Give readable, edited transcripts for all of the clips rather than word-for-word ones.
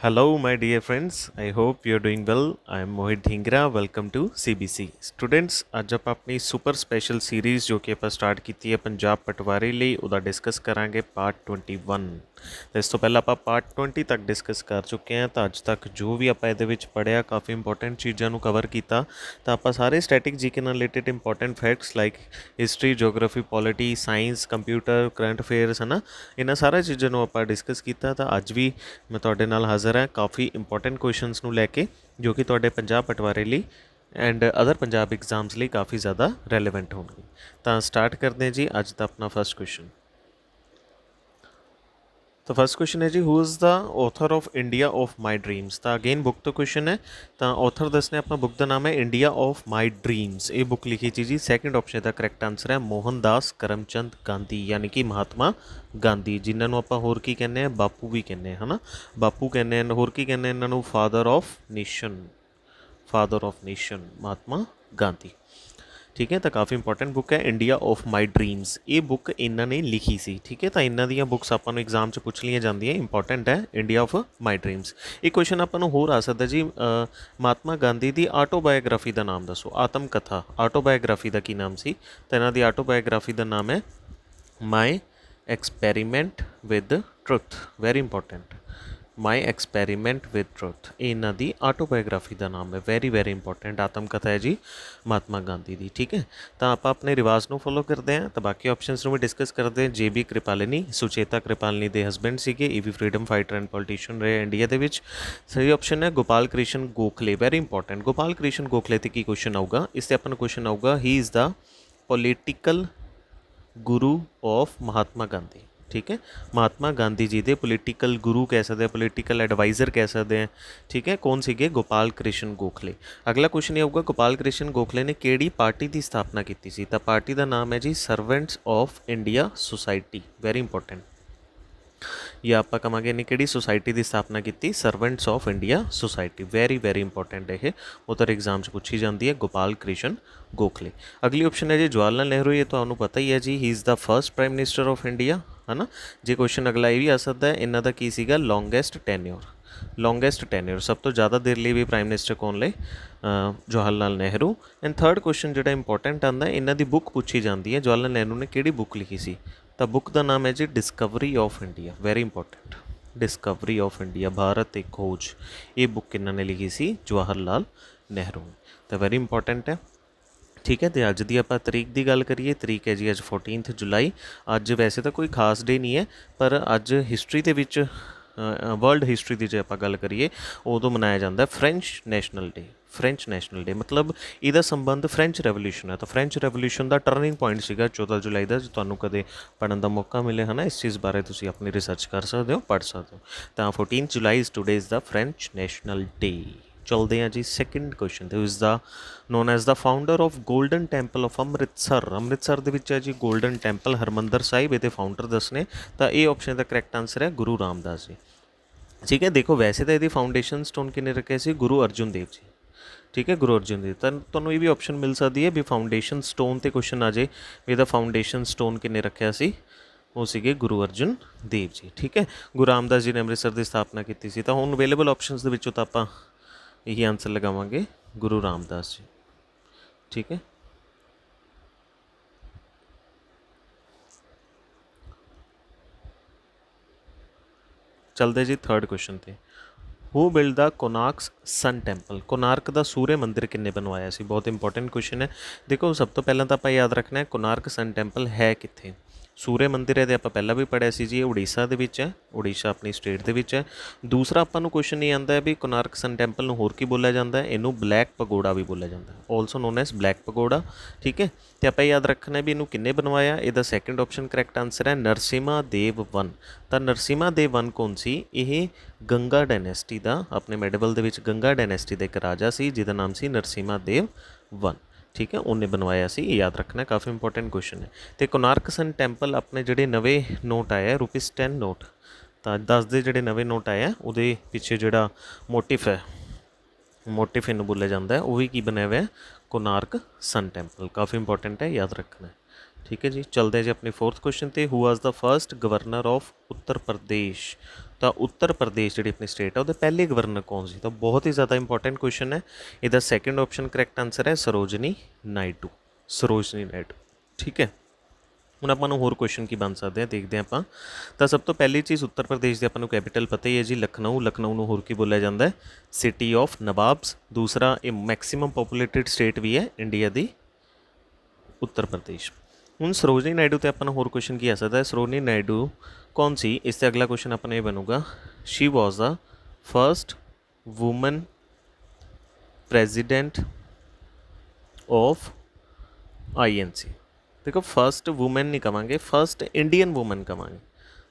Hello, my dear friends. I hope you're doing well. I am Mohit Dhingra. Welcome to CBC. Students, ਅੱਜ ਆਪਾਂ ਆਪਣੀ super special series ਜੋ ਕਿ ਆਪਾਂ start ਕੀਤੀ ਹੈ ਪੰਜਾਬ ਪਟਵਾਰੀ ਲਈ ਉਹਦਾ ਡਿਸਕਸ ਕਰਾਂਗੇ ਪਾਰਟ 21 ਤੇ ਇਸ ਤੋਂ ਪਹਿਲਾਂ ਆਪਾਂ ਪਾਰਟ 20 ਤੱਕ ਡਿਸਕਸ ਕਰ ਚੁੱਕੇ ਹਾਂ ਤਾਂ ਅੱਜ ਤੱਕ ਜੋ ਵੀ ਆਪਾਂ ਇਹਦੇ ਵਿੱਚ ਪੜ੍ਹਿਆ ਕਾਫੀ ਇੰਪੋਰਟੈਂਟ ਚੀਜ਼ਾਂ ਨੂੰ ਕਵਰ ਕੀਤਾ ਤਾਂ ਆਪਾਂ ਸਾਰੇ ਸਟੈਟਿਕ ਜੀਕੇ ਨਾਲ related important facts like history geography polity science computer current affairs ਹੈ ਨਾ ਇਹਨਾਂ ਸਾਰਾ ਚੀਜ਼ਾਂ ਨੂੰ ਆਪਾਂ ਡਿਸਕਸ ਕੀਤਾ ਤਾਂ ਅੱਜ ਵੀ ਮੈਂ ਤੁਹਾਡੇ ਨਾਲ ਹਾਜ਼ਰ ਹਾਂ ਕਾਫੀ ਇੰਪੋਰਟੈਂਟ ਕੁਐਸਚਨਸ ਨੂੰ ਲੈ ਕੇ ਜੋ ਕਿ ਤੁਹਾਡੇ ਪੰਜਾਬ ਪਟਵਾਰੀ ਲਈ ਐਂਡ ਅਦਰ ਪੰਜਾਬ ਐਗਜ਼ਾਮਸ ਲਈ ਕਾਫੀ ਜ਼ਿਆਦਾ ਰੈਲੇਵੈਂਟ ਹੋਣਗੇ ਤਾਂ ਸਟਾਰਟ ਕਰਦੇ ਹਾਂ ਜੀ ਅੱਜ ਦਾ ਆਪਣਾ ਫਸਟ ਕੁਐਸਚਨ ਤਾਂ ਫਸਟ ਕੁਐਸਚਨ ਹੈ ਜੀ who is the author of India of my dreams ਤਾਂ ਅਗੇਨ ਬੁੱਕ ਤੋਂ ਕੁਐਸਚਨ ਹੈ ਤਾਂ ਆਥਰ ਦੱਸਨੇ ਆਪਣਾ ਬੁੱਕ ਦਾ ਨਾਮ ਹੈ ਇੰਡੀਆ ਆਫ ਮਾਈ ਡਰੀਮਸ ਇਹ ਬੁੱਕ ਲਿਖੀ ਸੀ ਜੀ ਸੈਕਿੰਡ ਆਪਸ਼ਨ ਦਾ ਕਰੈਕਟ ਆਨਸਰ ਹੈ ਮੋਹਨਦਾਸ ਕਰਮਚੰਦ ਗਾਂਧੀ ਯਾਨੀ ਕਿ ਮਹਾਤਮਾ ਗਾਂਧੀ ਜਿਨ੍ਹਾਂ ਨੂੰ ਆਪਾਂ ਹੋਰ ਕੀ ਕਹਿੰਦੇ ਆ ਬਾਪੂ ਵੀ ਕਹਿੰਦੇ ਆ ਹੈ ਨਾ ਬਾਪੂ ਕਹਿੰਦੇ ਆ ਹੋਰ ਕੀ ਕਹਿੰਦੇ ਇਹਨਾਂ ਨੂੰ father of nation Mahatma Gandhi ਠੀਕ ਹੈ ਤਾਂ ਕਾਫੀ ਇੰਪੋਰਟੈਂਟ ਬੁੱਕ ਹੈ ਇੰਡੀਆ ਆਫ ਮਾਈ ਡਰੀਮਸ ਇਹ ਬੁੱਕ ਇਹਨਾਂ ਨੇ ਲਿਖੀ ਸੀ ਠੀਕ ਹੈ ਤਾਂ ਇਹਨਾਂ ਦੀਆਂ ਬੁੱਕਸ ਆਪਾਂ ਨੂੰ ਐਗਜ਼ਾਮ 'ਚ ਪੁੱਛ ਲਈਆਂ ਜਾਂਦੀਆਂ ਇੰਪੋਰਟੈਂਟ ਹੈ ਇੰਡੀਆ ਆਫ ਮਾਈ ਡਰੀਮਸ ਇਹ ਕੁਐਸਚਨ ਆਪਾਂ ਨੂੰ ਹੋਰ ਆ ਸਕਦਾ ਜੀ ਮਹਾਤਮਾ ਗਾਂਧੀ ਦੀ ਆਟੋਬਾਇਓਗ੍ਰਾਫੀ ਦਾ ਨਾਮ ਦੱਸੋ ਆਤਮ ਕਥਾ ਆਟੋਬਾਇਓਗ੍ਰਾਫੀ ਦਾ ਕੀ ਨਾਮ ਸੀ ਤਾਂ ਇਹਨਾਂ ਦੀ ਆਟੋਬਾਇਓਗ੍ਰਾਫੀ ਦਾ ਨਾਮ ਹੈ my experiment with truth very important my experiment with truth ਇਹ ਇਹਨਾਂ ਦੀ ਆਟੋਬਾਇਓਗ੍ਰਾਫੀ ਦਾ ਨਾਮ ਹੈ ਵੈਰੀ ਇੰਪੋਰਟੈਂਟ ਆਤਮ ਕਥਾ ਹੈ ਜੀ ਮਹਾਤਮਾ ਗਾਂਧੀ ਦੀ ਠੀਕ ਹੈ ਤਾਂ ਆਪਾਂ ਆਪਣੇ ਰਿਵਾਜ਼ ਨੂੰ ਫੋਲੋ ਕਰਦੇ ਹਾਂ ਤਾਂ ਬਾਕੀ ਆਪਸ਼ਨਸ ਨੂੰ ਵੀ ਡਿਸਕਸ ਕਰਦੇ ਹਾਂ JB ਕ੍ਰਿਪਾਲਨੀ ਸੁਚੇਤਾ ਕ੍ਰਿਪਾਲਨੀ ਦੇ ਹਸਬੈਂਡ ਸੀਗੇ ਇਹ ਵੀ ਫਰੀडम ਫਾਈਟਰ ਐਂਡ ਪੋਲੀਟੀਸ਼ੀਅਨ ਰਹੇ ਇੰਡੀਆ ਦੇ ਵਿੱਚ ਸਹੀ ਆਪਸ਼ਨ ਹੈ ਗੋਪਾਲ ਕ੍ਰਿਸ਼ਨ ਗੋਖਲੇ ਵੈਰੀ ਇੰਪੋਰਟੈਂਟ ਗੋਪਾਲ ਕ੍ਰਿਸ਼ਨ ਗੋਖਲੇ ਤੇ ਕੀ ਕੁਐਸਚਨ ਆਊਗਾ ਇਸ ਤੇ ਆਪਾਂ ਨੂੰ ਕੁਐਸਚਨ ਆਊਗਾ ਹੀ is the political Guru of Mahatma Gandhi ਠੀਕ ਹੈ ਮਹਾਤਮਾ ਗਾਂਧੀ ਜੀ ਦੇ ਪੋਲੀਟੀਕਲ ਗੁਰੂ ਕਹਿ ਸਕਦੇ ਆ ਪੋਲੀਟੀਕਲ ਐਡਵਾਈਜ਼ਰ ਕਹਿ ਸਕਦੇ ਆ ਠੀਕ ਹੈ ਕੌਣ ਸੀਗੇ ਗੋਪਾਲ ਕ੍ਰਿਸ਼ਨ ਗੋਖਲੇ ਅਗਲਾ ਕੁਐਸਚਨ ਇਹ ਆਊਗਾ ਗੋਪਾਲ ਕ੍ਰਿਸ਼ਨ ਗੋਖਲੇ ਨੇ ਕਿਹੜੀ ਪਾਰਟੀ ਦੀ ਸਥਾਪਨਾ ਕੀਤੀ ਸੀ ਤਾਂ ਪਾਰਟੀ ਦਾ ਨਾਮ ਹੈ ਜੀ servants of India society very important ਜਾਂ ਆਪਾਂ ਕਹਾਂਗੇ ਨੇ ਕਿਹੜੀ ਸੁਸਾਇਟੀ ਦੀ ਸਥਾਪਨਾ ਕੀਤੀ servants of India society very important ਇਹ ਉਧਰ ਐਗਜ਼ਾਮ 'ਚ ਪੁੱਛੀ ਜਾਂਦੀ ਹੈ ਗੋਪਾਲ ਕ੍ਰਿਸ਼ਨ ਗੋਖਲੇ ਅਗਲੀ ਆਪਸ਼ਨ ਹੈ ਜੀ ਜਵਾਹਰ ਲਾਲ ਨਹਿਰੂ ਇਹ ਤੁਹਾਨੂੰ ਪਤਾ ਹੀ ਹੈ ਜੀ ਹੀ is the first prime minister of India ਹੈ ਨਾ ਜੇ ਕੁਐਸਚਨ ਅਗਲਾ ਇਹ ਵੀ ਆ ਸਕਦਾ ਹੈ ਇਹਨਾਂ ਦਾ ਕੀ ਸੀਗਾ ਲੌਂਗੈਸਟ ਟੈਨਿਓਰ ਸਭ ਤੋਂ ਜ਼ਿਆਦਾ ਦੇਰ ਲਈ ਵੀ ਪ੍ਰਾਈਮ ਮਿਨਿਸਟਰ ਕੌਣ ਲਈ Jawahar Lal Nehru and third question ਜਿਹੜਾ ਇੰਪੋਰਟੈਂਟ ਆਉਂਦਾ ਇਹਨਾਂ ਦੀ ਬੁੱਕ ਪੁੱਛੀ ਜਾਂਦੀ ਹੈ ਜਵਾਹਰ ਲਾਲ ਨਹਿਰੂ ਨੇ ਕਿਹੜੀ ਬੁੱਕ ਲਿਖੀ ਸੀ ਤਾਂ ਬੁੱਕ ਦਾ ਨਾਮ ਹੈ ਜੀ Discovery of India very important Discovery of India Bharat ਤੇ ਖੋਜ ਇਹ ਬੁੱਕ ਇਹਨਾਂ ਨੇ ਲਿਖੀ ਸੀ ਜਵਾਹਰ ਲਾਲ ਨਹਿਰੂ ਨੇ ਤਾਂ ਵੈਰੀ ਇੰਪੋਰਟੈਂਟ ਹੈ ਠੀਕ ਹੈ ਤੇ ਅੱਜ ਦੀ ਆਪਾਂ ਤਰੀਕ ਦੀ ਗੱਲ ਕਰੀਏ ਤਰੀਕ ਹੈ ਜੀ ਅੱਜ 14 ਜੁਲਾਈ ਅੱਜ ਵੈਸੇ ਤਾਂ ਕੋਈ ਖਾਸ ਡੇ ਨਹੀਂ ਹੈ ਪਰ ਅੱਜ ਹਿਸਟਰੀ ਦੇ ਵਿੱਚ ਵਰਲਡ ਹਿਸਟਰੀ ਦੀ ਜੇ ਆਪਾਂ ਗੱਲ ਕਰੀਏ ਉਦੋਂ ਮਨਾਇਆ ਜਾਂਦਾ ਫ੍ਰੈਂਚ ਨੈਸ਼ਨਲ ਡੇ ਮਤਲਬ ਇਹਦਾ ਸੰਬੰਧ ਫ੍ਰੈਂਚ ਰੈਵੋਲੂਸ਼ਨ ਹੈ ਤਾਂ ਫ੍ਰੈਂਚ ਰੈਵੋਲੂਸ਼ਨ ਦਾ ਟਰਨਿੰਗ ਪੁਆਇੰਟ ਸੀਗਾ 14 ਜੁਲਾਈ ਦਾ ਜੇ ਤੁਹਾਨੂੰ ਕਦੇ ਪੜ੍ਹਨ ਦਾ ਮੌਕਾ ਮਿਲੇ ਹੈ ਨਾ ਇਸ ਚੀਜ਼ ਬਾਰੇ ਤੁਸੀਂ ਆਪਣੀ ਰਿਸਰਚ ਕਰ ਸਕਦੇ ਹੋ ਪੜ੍ਹ ਸਕਦੇ ਹੋ ਤਾਂ 14 July is today is the French national day ਚਲਦੇ ਹਾਂ ਜੀ ਸੈਕਿੰਡ ਕੁਐਸਚਨ ਤੇ is the known as the founder of golden temple of Amritsar ਦੇ ਵਿੱਚ ਹੈ ਜੀ ਗੋਲਡਨ ਟੈਂਪਲ ਹਰਮੰਦਰ ਸਾਹਿਬ ਇਹਦੇ ਫਾਊਂਡਰ ਦੱਸਣੇ ਤਾਂ ਇਹ ਆਪਸ਼ਨ ਦਾ ਕਰੈਕਟ ਆਨਸਰ ਹੈ ਗੁਰੂ ਰਾਮਦਾਸ ਜੀ ਠੀਕ ਹੈ ਦੇਖੋ ਵੈਸੇ ਤਾਂ ਇਹਦੀ ਫਾਊਂਡੇਸ਼ਨ ਸਟੋਨ ਕਿੰਨੇ ਰੱਖੇ ਸੀ ਗੁਰੂ ਅਰਜੁਨ ਦੇਵ ਜੀ ਠੀਕ ਹੈ ਗੁਰੂ ਅਰਜੁਨ ਦੇਵ ਤਾਂ ਤੁਹਾਨੂੰ ਇਹ ਵੀ ਆਪਸ਼ਨ ਮਿਲ ਸਕਦੀ ਹੈ ਵੀ ਫਾਊਂਡੇਸ਼ਨ ਸਟੋਨ 'ਤੇ ਕੁਐਸਚਨ ਆ ਜਾਏ ਵੀ ਇਹਦਾ ਫਾਊਂਡੇਸ਼ਨ ਸਟੋਨ ਕਿੰਨੇ ਰੱਖਿਆ ਸੀ ਉਹ ਸੀਗੇ ਗੁਰੂ ਅਰਜੁਨ ਦੇਵ ਜੀ ਠੀਕ ਹੈ ਗੁਰੂ ਰਾਮਦਾਸ ਜੀ ਨੇ ਅੰਮ੍ਰਿਤਸਰ ਦੀ ਸਥਾਪਨਾ ਕੀਤੀ ਸੀ ਤਾਂ ਹੁਣ ਅਵੇਲੇਬਲ ਆਪਸ਼ਨਸ ਦੇ ਵਿੱਚੋਂ ਤਾਂ ਆਪਾਂ ਇਹੀ ਆਨਸਰ ਲਗਾਵਾਂਗੇ ਗੁਰੂ ਰਾਮਦਾਸ ਜੀ ਠੀਕ ਹੈ ਚਲਦੇ ਜੀ ਥਰਡ ਕੁਐਸਚਨ 'ਤੇ ਹੂ ਬਿਲਡ ਦਾ ਕੋਨਾਰਕਸ ਸਨ ਟੈਂਪਲ ਕੋਨਾਰਕ ਦਾ ਸੂਰਯ ਮੰਦਿਰ ਕਿੰਨੇ ਬਣਵਾਇਆ ਸੀ ਬਹੁਤ ਇੰਪੋਰਟੈਂਟ ਕੁਐਸਚਨ ਹੈ ਦੇਖੋ ਸਭ ਤੋਂ ਪਹਿਲਾਂ ਤਾਂ ਆਪਾਂ ਯਾਦ ਰੱਖਣਾ ਹੈ ਕੋਨਾਰਕ ਸਨ ਟੈਂਪਲ ਹੈ ਕਿੱਥੇ ਸੂਰਯ ਮੰਦਿਰ ਇਹਦੇ ਆਪਾਂ ਪਹਿਲਾਂ ਵੀ ਪੜ੍ਹਿਆ ਸੀ ਜੀ ਇਹ ਉੜੀਸਾ ਦੇ ਵਿੱਚ ਹੈ ਉੜੀਸਾ ਆਪਣੀ ਸਟੇਟ ਦੇ ਵਿੱਚ ਹੈ ਦੂਸਰਾ ਆਪਾਂ ਨੂੰ ਕੁਐਸਚਨ ਇਹ ਆਉਂਦਾ ਹੈ ਵੀ ਕੋਨਾਰਕ ਸਨ ਟੈਂਪਲ ਨੂੰ ਹੋਰ ਕੀ ਬੋਲਿਆ ਜਾਂਦਾ ਹੈ ਇਹਨੂੰ ਬਲੈਕ ਪਗੋੜਾ ਵੀ ਬੋਲਿਆ ਜਾਂਦਾ ਹੈ ਆਲਸੋ ਨੋਨ ਐਸ ਬਲੈਕ ਪਗੋੜਾ ਠੀਕ ਹੈ ਤੇ ਆਪਾਂ ਯਾਦ ਰੱਖਣਾ ਵੀ ਇਹਨੂੰ ਕਿੰਨੇ ਬਣਵਾਇਆ ਇਹਦਾ ਸੈਕਿੰਡ ਆਪਸ਼ਨ ਕਰੈਕਟ ਆਨਸਰ ਹੈ ਨਰਸਿਮਾ ਦੇਵ 1 ਤਾਂ ਨਰਸਿਮਾ ਦੇਵ 1 ਕੌਣ ਸੀ ਇਹ ਗੰਗਾ ਡਾਇਨੈਸਟੀ ਦਾ ਆਪਣੇ ਮੈਡੀਵਲ ਦੇ ਵਿੱਚ ਗੰਗਾ ਡਾਇਨੈਸਟੀ ਦਾ ਇੱਕ ਰਾਜਾ ਸੀ ਜਿਹਦਾ ਨਾਮ ਸੀ ਨਰਸਿਮਾ ਦੇਵ 1 ਠੀਕ ਹੈ ਉਹਨੇ ਬਣਵਾਇਆ ਸੀ ਇਹ ਯਾਦ ਰੱਖਣਾ ਕਾਫੀ ਇੰਪੋਰਟੈਂਟ ਕੁਐਸਚਨ ਹੈ ਤੇ ਕੋਨਾਰਕ ਸਨ ਟੈਂਪਲ ਆਪਣੇ ਜਿਹੜੇ ਨਵੇਂ ਨੋਟ ਆਏ ₹10 ਨੋਟ ਤਾਂ 10 ਦੇ ਜਿਹੜੇ ਨਵੇਂ ਨੋਟ ਆਏ ਆ ਉਹਦੇ ਪਿੱਛੇ ਜਿਹੜਾ ਮੋਟਿਵ ਇਹਨੂੰ ਬੋਲਿਆ ਜਾਂਦਾ ਹੈ ਉਹ ਵੀ ਕੀ ਬਣਿਆ ਹੋਇਆ ਕੋਨਾਰਕ ਸਨ ਟੈਂਪਲ ਕਾਫੀ ਇੰਪੋਰਟੈਂਟ ਹੈ ਯਾਦ ਰੱਖਣਾ ਠੀਕ ਹੈ ਜੀ ਚਲਦੇ ਜੀ ਆਪਣੇ ਫੋਰਥ ਕੁਐਸਚਨ ਤੇ ਹੂ ਵਾਜ਼ ਦਾ first governor of Uttar Pradesh ਤਾਂ ਉੱਤਰ ਪ੍ਰਦੇਸ਼ ਜਿਹੜੀ ਆਪਣੀ ਸਟੇਟ ਆ ਉਹਦੇ ਪਹਿਲੇ ਗਵਰਨਰ ਕੌਣ ਸੀ? ਤਾਂ ਬਹੁਤ ਹੀ ਜ਼ਿਆਦਾ ਇੰਪੋਰਟੈਂਟ ਕੁਐਸਚਨ ਹੈ। ਇਹਦਾ ਸੈਕੰਡ ਆਪਸ਼ਨ ਕਰੈਕਟ ਆਂਸਰ ਹੈ ਸਰੋਜਨੀ ਨਾਇਡੂ। ਸਰੋਜਨੀ ਨਾਇਡੂ, ਠੀਕ ਹੈ। ਹੁਣ ਆਪਾਂ ਨੂੰ ਹੋਰ ਕੁਐਸਚਨ ਕੀ ਬਣ ਸਕਦੇ ਆ, ਦੇਖਦੇ ਹਾਂ ਆਪਾਂ। ਤਾਂ ਸਭ ਤੋਂ ਪਹਿਲੀ ਚੀਜ਼, ਉੱਤਰ ਪ੍ਰਦੇਸ਼ ਦੀ ਆਪਾਂ ਨੂੰ ਕੈਪੀਟਲ ਪਤਾ ਹੀ ਹੈ ਜੀ, ਲਖਨਊ। ਲਖਨਊ ਨੂੰ ਹੋਰ ਕੀ ਬੋਲਿਆ ਜਾਂਦਾ ਹੈ? City of Nawabs. ਦੂਸਰਾ, ਇਹ ਮੈਕਸੀਮਮ ਪੋਪੂਲੇਟਿਡ ਸਟੇਟ ਵੀ ਹੈ ਇੰਡੀਆ ਦੀ, ਉੱਤਰ ਪ੍ਰਦੇਸ਼। ਹੁਣ ਸਰੋਜਨੀ ਨਾਇਡੂ ਤੇ ਆਪਾਂ ਨੂੰ ਹੋਰ ਕੁਐਸਚਨ ਕੀ ਆ ਸਕਦਾ ਹੈ? ਸਰੋਜਨੀ ਨਾਇਡੂ ਕੌਣ ਸੀ? ਇਸ ਤੇ ਅਗਲਾ ਕੁਐਸਚਨ ਆਪਣਾ ਇਹ ਬਣੂਗਾ, she was the first woman president of INC। देखो फर्स्ट वूमेन नहीं कहेंगे, फर्स्ट इंडियन वूमेन कहेंगे,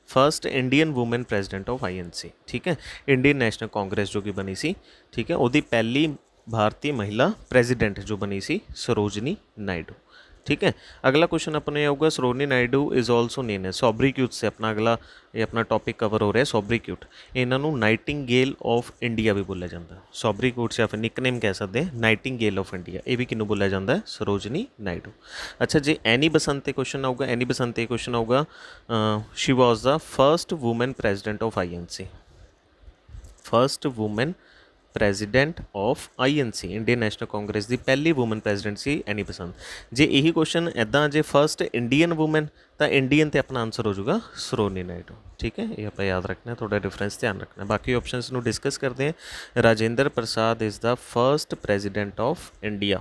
first Indian woman president of INC, ठीक है। इंडियन नैशनल कांग्रेस जो कि बनी सी, ठीक है, वो पहली भारतीय महिला प्रेजिडेंट जो बनी सी सरोजनी नायडू, ठीक है। अगला क्वेश्चन अपने आऊगा, Sarojini Naidu is also name है सॉब्रीक्यूट से अपना अगला ये अपना टॉपिक कवर हो रहा है सॉब्रीक्यूट। इन्हों नाइटिंगेल ऑफ इंडिया भी बोलिया जाता है, सॉब्रीक्यूट से फिर निकनेम कह सकते हैं नाइटिंगेल ऑफ इंडिया, ये भी किनू बोलिया जाता है? सरोजनी नायडू। अच्छा जी, एनी बसंत ते क्वेश्चन आऊगा, एनी बसंत ते क्वेश्चन आऊगा, she was the first woman president of INC, first woman president of INC, Indian national Congress ਦੀ ਪਹਿਲੀ ਵੂਮਨ ਪ੍ਰੈਜ਼ੀਡੈਂਟ ਸੀ ਐਨੀ ਬਸੰਤ। ਜੇ ਇਹੀ ਕੁਐਸਚਨ ਇੱਦਾਂ ਜੇ ਫਸਟ ਇੰਡੀਅਨ ਵੂਮਨ, ਤਾਂ ਇੰਡੀਅਨ 'ਤੇ ਆਪਣਾ ਆਨਸਰ ਹੋ ਜਾਊਗਾ ਸਰੋਜਨੀ ਨਾਇਡੂ, ਠੀਕ ਹੈ। ਇਹ ਆਪਾਂ ਯਾਦ ਰੱਖਣਾ, ਥੋੜਾ ਡਿਫਰੈਂਸ ਧਿਆਨ ਰੱਖਣਾ। ਬਾਕੀ ਆਪਸ਼ਨਸ ਨੂੰ ਡਿਸਕਸ ਕਰਦੇ ਹਾਂ। Rajendra Prasad is the first president of India,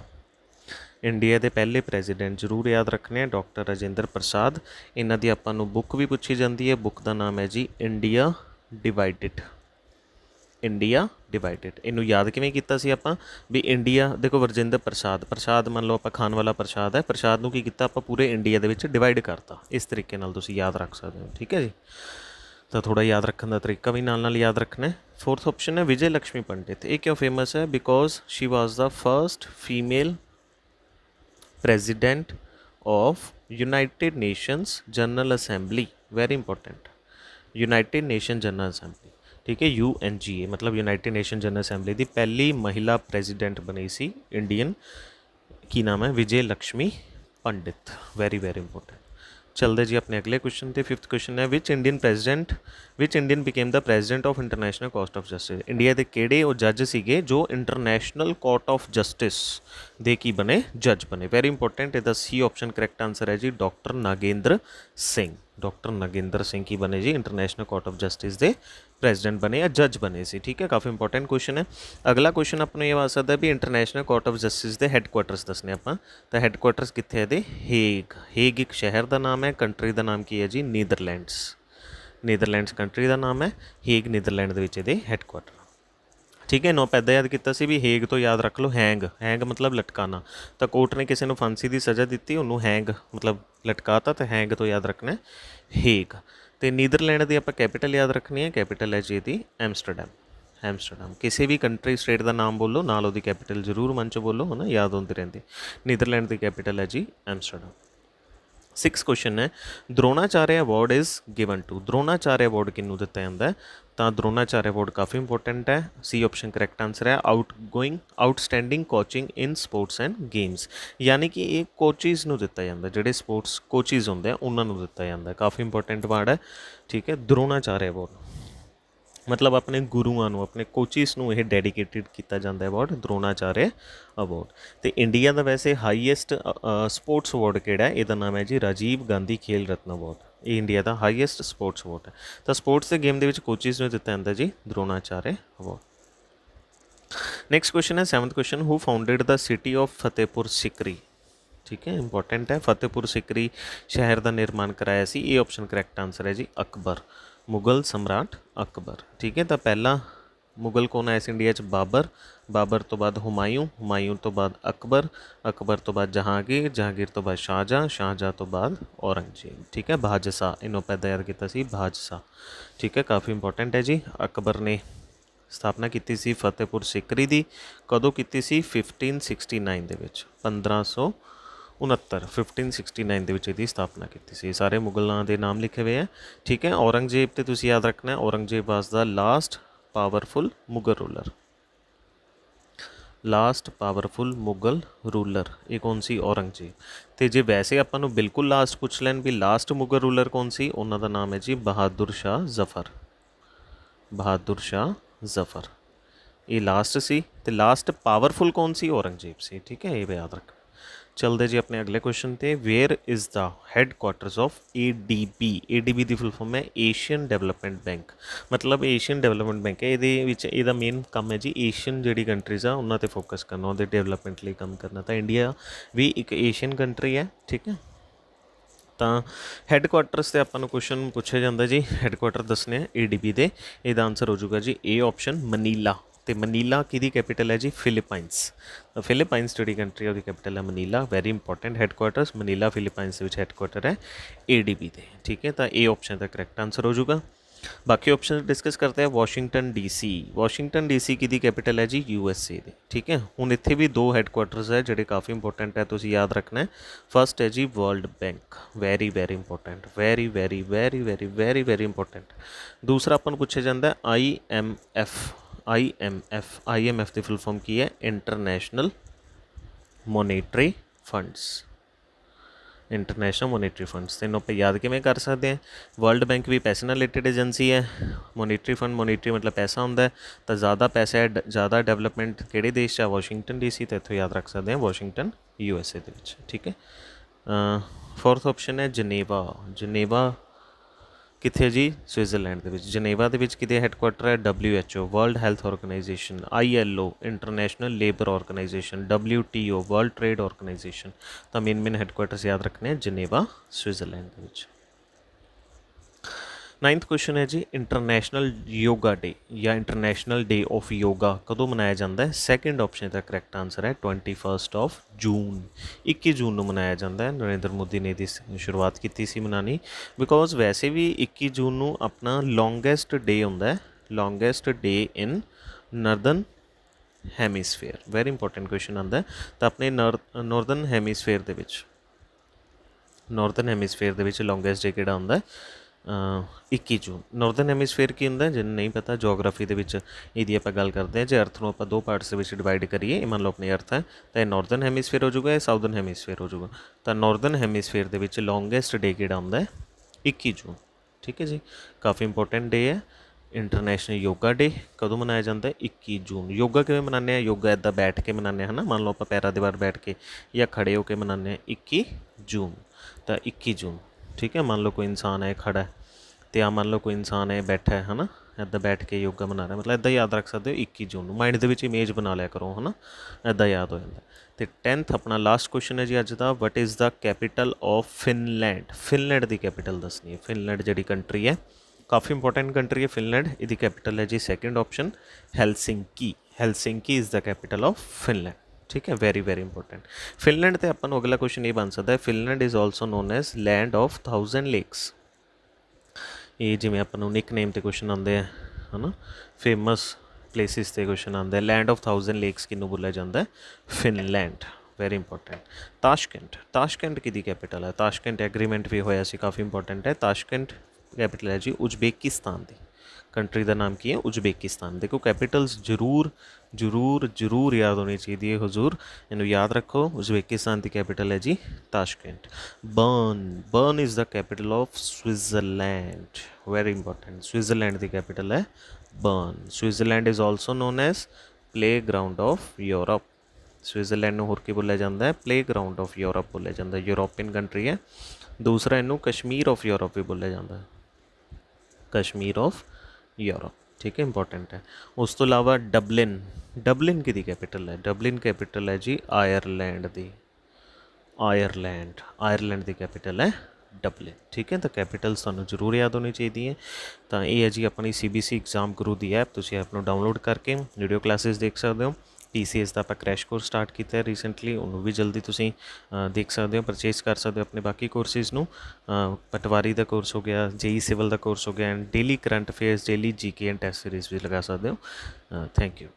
India ਦੇ ਪਹਿਲੇ ਪ੍ਰੈਜ਼ੀਡੈਂਟ ਜ਼ਰੂਰ ਯਾਦ ਰੱਖਣੇ ਆ, ਡਾਕਟਰ ਰਾਜਿੰਦਰ ਪ੍ਰਸਾਦ। ਇਹਨਾਂ ਦੀ ਆਪਾਂ ਨੂੰ ਬੁੱਕ ਵੀ ਪੁੱਛੀ ਜਾਂਦੀ ਹੈ, ਬੁੱਕ ਦਾ ਨਾਮ ਹੈ ਜੀ ਇੰਡੀਆ ਡਿਵਾਈਡਿਡ, ਇੰਡੀਆ ਡਿਵਾਈਡਿਡ। ਇਹਨੂੰ ਯਾਦ ਕਿਵੇਂ ਕੀਤਾ ਸੀ ਆਪਾਂ ਵੀ ਇੰਡੀਆ, ਦੇਖੋ ਰਜਿੰਦਰ ਪ੍ਰਸਾਦ, ਪ੍ਰਸਾਦ ਮੰਨ ਲਓ ਆਪਾਂ ਖਾਣ ਵਾਲਾ ਪ੍ਰਸਾਦ ਹੈ, ਪ੍ਰਸਾਦ ਨੂੰ ਕੀ ਕੀਤਾ ਆਪਾਂ ਪੂਰੇ ਇੰਡੀਆ ਦੇ ਵਿੱਚ ਡਿਵਾਈਡ ਕਰਤਾ, ਇਸ ਤਰੀਕੇ ਨਾਲ ਤੁਸੀਂ ਯਾਦ ਰੱਖ ਸਕਦੇ ਹੋ, ਠੀਕ ਹੈ ਜੀ। ਤਾਂ ਥੋੜ੍ਹਾ ਯਾਦ ਰੱਖਣ ਦਾ ਤਰੀਕਾ ਵੀ ਨਾਲ ਨਾਲ ਯਾਦ ਰੱਖਣਾ। ਫੋਰਥ ਆਪਸ਼ਨ ਹੈ ਵਿਜੇ ਲక్ష్ਮੀ ਪੰਡਿਤ। ਇਹ ਕਿਉਂ ਫੇਮਸ ਹੈ? Because Shri was the first female president of United nations general assembly, very important, United nation general assembly, ठीक है, UNGA मतलब यूनाइटेड नेशन जनरल असैंबली की पहली महिला प्रेजिडेंट बनी सी इंडियन, की नाम है Vijaya Lakshmi Pandit, very very important. चलते जी अपने अगले क्वेश्चन पे। फिफ्थ क्वेश्चन है, which Indian became the president of international court of justice. India के किहड़े वो जज सीगे जो इंटरनेशनल कोर्ट ऑफ जस्टिस दे की बने जज बने, वेरी इंपॉर्टेंट। इसका C ऑप्शन करैक्ट आंसर है जी डॉक्टर नागेंद्र सिंह, डॉक्टर नागेंद्र सिंह की बने जी इंटरनेशनल कोर्ट ऑफ जस्टिस दे प्रेजिडेंट बने या जज बने सी, ठीक है। काफ़ी इंपॉर्टेंट क्वेश्चन है। अगला क्वेश्चन अपने ये आ सकता है भी इंटरनेशनल कोर्ट ऑफ जस्टिस के हैडकुआटर्स दसने आप, तो हैडकुआटर्स कितने है? हेग। हेग एक शहर का नाम है, कंट्री का नाम की है जी नीदरलैंड्स, नीदरलैंड्स कंट्री का नाम है, हेग नीदरलैंड के हैडकुआटर, ठीक है। नौ पैदा याद किया सी भी हेग तो याद रख लो हैंग, हैंग मतलब लटकाना। तो कोर्ट ने किसी को फांसी की सज़ा दी, उन्होंने हैंग मतलब लटकाता, तो हैंग तो याद रखना है हेग। तो नीदरलैंड की आप कैपिटल याद रखनी है, कैपिटल है जी इसकी एम्स्टरडैम, एम्स्टरडैम। किसी भी कंट्री स्टेट का नाम बोलो नाल उसकी कैपिटल जरूर मन च बोलो, है ना, याद होती रहती। नीदरलैंड की कैपिटल है जी एम्स्टरडैम। सिक्स क्वेश्चन है, Dronacharya award is given to. Dronacharya award किनू दिता जाता है? तो द्रोणाचार्य अवॉर्ड काफ़ी इंपॉर्टेंट है, C ऑप्शन करैक्ट आंसर है outstanding coaching in sports and games, यानी कि ये कोचिज़ नूं दिता जाता है, जिहड़े स्पोर्ट्स कोचिज़ होंदे उन्होंने दिता जाता है, काफ़ी इंपॉर्टेंट वर्ड है, ठीक है। द्रोणाचार्य अवॉर्ड मतलब अपने गुरुआं नूं, अपने कोचिज़ नूं यह डेडिकेटिड किया जाता है अवॉर्ड, द्रोणाचार्य अवॉर्ड। तो इंडिया का वैसे हाईएस्ट स्पोर्ट्स अवॉर्ड किहड़ा है? इहदा नाम है जी राजीव गांधी खेल रत्न अवॉर्ड, ये इंडिया का हाईएस्ट स्पोर्ट्स अवॉर्ड है। तो स्पोर्ट्स के गेम के कोचिज़ नूं दिता जाता जी द्रोणाचार्य अवॉर्ड। नैक्सट क्वेश्चन है, seventh question, who founded the city of Fatehpur Sikri, ठीक है, इंपॉर्टेंट है। फतेहपुर सिकरी शहर का निर्माण कराया सी, ये ऑप्शन करैक्ट आंसर है जी अकबर, मुगल सम्राट अकबर, ठीक है। तो पहला मुगल कौन आया सी इंडिया च? बाबर, बाबर तो बाद हुमायूं, हुमायूं तो बाद अकबर, अकबर तो बाद जहांगीर, जहांगीर तो बाद शाहजहाँ, शाहजहाँ तो बाद औरंगजेब, ठीक है। बादशाह इन्हों पैदा याद किया सी बादशाह, ठीक है, काफ़ी इंपॉर्टेंट है जी। अकबर ने स्थापना की सी फतेहपुर सिकरी की, कदों की सी? 1569 दे विच, 1569 1569 की स्थापना की सी। सारे मुगलों के नाम लिखे हुए हैं, ठीक है। औरंगजेब तो तुसीं याद रखना है, Aurangzeb was the last powerful Mughal ruler, last powerful Mughal ruler ये कौन सी? औरंगजेब। तो जे वैसे आपां नूं बिल्कुल लास्ट पूछ लैन भी लास्ट मुगल रूलर कौन सी, उन्हां दा नाम है जी बहादुर शाह जफर, बहादुर शाह जफर। ये लास्ट सी ते लास्ट पावरफुल कौन सी? औरंगजेब सी। ठीक है, ये याद रख। चलते जी अपने अगले क्वेश्चन ते। Where is the headquarters of ADB? ADB की फुल फॉर्म है एशियन डेवलपमेंट बैंक। मतलब एशियन डेवलपमेंट बैंक है। ये मेन काम है जी एशियन जी कंट्रीज़ आ उन्होंने फोकस करना, उन्होंने डेवलपमेंट लिए काम करना। तो इंडिया भी एक एशियन कंट्री है। ठीक है, तो हैडकुआटर्स से अपन क्वेश्चन पूछा जाता जी, हैडकुआटर दसने ADB के। ਇਹਦਾ आंसर हो जाऊगा जी ए ऑप्शन मनीला। तो मनीला किहदी कैपिटल है जी? फिलीपाइंस। तो फिलीपाइंस जी कंट्री है, उसकी कैपिटल है Manila. Very important headquarters Manila Philippines के हैडकुआटर है ADB के। ठीक है, तो ए ऑप्शन का करैक्ट आंसर हो जाऊगा। बाकी ऑप्शन डिस्कस करते हैं। Washington DC। वाशिंगटन DC की कैपिटल है जी USA की। ठीक है, हुण इत्थे भी दो हैडकुआटर्स है जोड़े काफ़ी इंपॉर्टेंट है, तुसीं याद रखना है। फस्ट है जी world bank, very very important, very very very very very very important. दूसरा अपन पूछा जाता है IMF। IMF की फुल फॉर्म की है? International monetary funds. International monetary funds तीनों आप याद किमें कर सकते हैं? वर्ल्ड बैंक भी पैसे नाल रिलेटेड एजेंसी है। मोनेटरी फंड, मोनेटरी मतलब पैसा होंदा है, तो ज़्यादा पैसा है, ज़्यादा डेवलपमेंट किहड़े देश है? Washington DC। तो इत्थों याद रख सकते हैं वाशिंगटन USA दे विच। ठीक है, फोर्थ ऑप्शन है जनेवा। जनेवा कित्थे है जी? स्विट्जरलैंड के। जनेवा के किहदे हैडकुआटर है? WHO world health organisation, ILO international labour organisation, WTO world trade organisation. तो मेन हैडकुआटर्स याद रखने हैं जनेवा स्विट्जरलैंड के। नाइन्थ क्वेश्चन है जी, इंटरनेशनल योगा डे या इंटरनेशनल डे ऑफ योगा कदों मनाया जाता है? सैकेंड ऑप्शन का करैक्ट आंसर है 21 जून। 21 जून को मनाया जाता है। नरेंद्र मोदी ने इसकी शुरुआत की थी मनानी, बिकॉज वैसे भी 21 जून को अपना लॉन्गेस्ट डे होंदा है, longest day in northern hemisphere. Very important question आता है। तो अपने नॉर्दर्न हैमीस्फेयर के नॉर्दर्न हैमीस्फेयर के लॉन्गेस्ट डे किहड़ा होंदा है? 21 जून। नॉर्दर्न हैमीस्फेयर की होंदा, जिन्हें नहीं पता जोग्राफी के आप गल करते हैं। जो अर्थ को आप दो पार्ट्स के डिवाइड करिए, मान लो अपनी अर्थ है, तो यह नॉर्दर्न हैमीस्फेयर हो जाएगा, यह साउदर्न हैमीस्फेयर हो जाएगा। तो नॉर्दर्न हैमीस्फेयर के लॉन्गेस्ट डे किहड़ा होंदा है? 21 जून। ठीक है जी, काफ़ी इंपॉर्टेंट डे है। इंटरनेशनल योगा डे कदों मनाया जाता है? 21 जून। योगा किवें मनाने हैं? योगा इदा बैठ के मनाने है ना, मान लो आप पैरों के बाहर बैठ के या खड़े होकर मनाने 21 जून। तो 21 जून। ठीक है, मान लो कोई इंसान है खड़ा है, तो आ मान लो कोई इंसान है बैठा है ना, इदा बैठ के योगा मना रहा है, मतलब इदा याद रख सकते हो 21 जून। माइंड के इमेज बना लिया करो है ना, इदा याद हो जाता है। तो 10th अपना लास्ट क्वेश्चन है जी अज का। What is the capital of Finland? Finland की कैपिटल दसनी है। फिनलैंड जी कंट्री है, काफ़ी इंपॉर्टेंट कंट्री है फिनलैंड। इसकी कैपिटल है जी second option Helsinki. Helsinki is the capital of Finland. ठीक है, वेरी वेरी इंपॉर्टेंट। फिनलैंड से अपन अगला क्वेश्चन ये बन सकता है, Finland is also known as land of 1000 lakes. ये जिमें अपन निक नेम से क्वेश्चन आते हैं है ना, फेमस प्लेसिस से क्वेश्चन आते हैं। लैंड ऑफ 1000 लेक्स किनू बोलिया जाता है? Finland. Very important. Tashkent. Tashkent की कैपिटल है? ताशकंद एग्रीमेंट भी होया सी, काफ़ी इंपॉर्टेंट है। ताशकंद कैपिटल है जी उज्बेकिस्तान की। कंट्री का नाम की है? उज्बेकिस्तान। देखो कैपिटल्स जरूर जरूर जरूर याद होनी चाहिए हजूर, इन्हू याद रखो। उज्बेकिस्तान की कैपिटल है जी Tashkent. Bern. Bern is the capital of Switzerland. Very important. Switzerland की कैपिटल है Bern. Switzerland is also known as play ground of Europe. Switzerland होर की बोलिया जाता है? प्ले ग्राउंड ऑफ यूरोप बोलिया जाता है, यूरोपियन कंट्री है। दूसरा इनू कश्मीर ऑफ यूरोप भी बोलिया जाता है, कश्मीर ऑफ यूरोप। ठीक है, इंपॉर्टेंट है। उस तो अलावा डबलिन। डबलिन की कैपिटल है? डबलिन कैपिटल है जी आयरलैंड की। आयरलैंड। आयरलैंड की कैपिटल है डबलिन। ठीक है, तो कैपिटल्स तुहानूं जरूर याद होनी चाहिए। तो ये है जी अपनी CBSE एग्जाम गुरु की ऐप, तुसीं ऐप नूं डाउनलोड करके वीडियो क्लासेस देख सकते हो। PCS का आप क्रैश कोर्स स्टार्ट किया है रीसेंटली, उन्होंने भी जल्दी तुसीं देख सकते हो, परचेज कर सकते हो अपने बाकी कोर्सिज नूं। पटवारी का कोर्स हो गया, JEE सिविल का कोर्स हो गया, and daily current affairs, daily GK and test series भी लगा सकते हो। Thank you.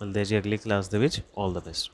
मिलते हैं जी अगली क्लास दे विच। All the best.